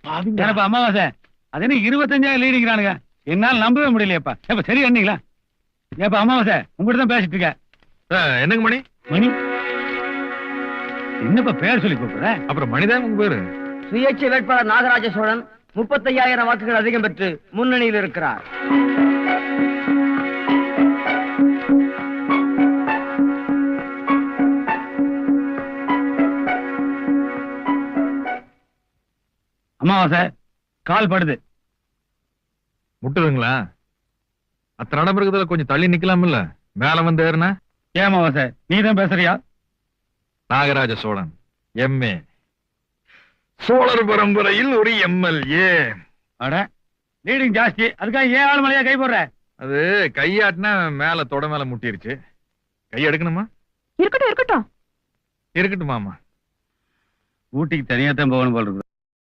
ஏப்பா அமாவாசை அது என்ன 25,000 லீடிங்கிறானுங்க, என்னால நம்பவே முடியலையப்பா. ஏப்பா சரி அண்ணீங்களா? ஏப்பா அமாவாசை உங்ககிட்ட தான் பேசிட்டு இருக்க. என்னங்க மணி? மணி என்னப்பா பேர் சொல்லி கூப்பிடுற? அப்புறம் மணிதான் உங்க பேரு. சுயேட்சை வேட்பாளர் நாகராஜ சோழன் 35,000 வாக்குகள் அதிகம் பெற்று முன்னணியில் இருக்கிறார். அமாவாசை கால் படுது. முட்டுதுங்களா? அத்தனை இடம் இருக்கிறதுல கொஞ்சம் தள்ளி நிக்கலாம் இல்ல, மேல வந்து ஏறுனா. ஏன் அமாவாசை நீ தான் பேசுறியா? நாகராஜ சோழன் எம்ஏ, சோழர் பரம்பரையில் ஒரு எம்எல்ஏ. அட லீடிங் ஜாஸ்தி, அதுக்காக ஏன் ஆள் மலையா கை போடுற? அது கையாட்டினா மேல தொட மேல முட்டிருச்சு. கை எடுக்கணுமா? இருக்கட்டும் இருக்கட்டும். இருக்கட்டும் மாமா. ஊட்டிக்கு தனியா தான் போகணும் போல இருக்கு.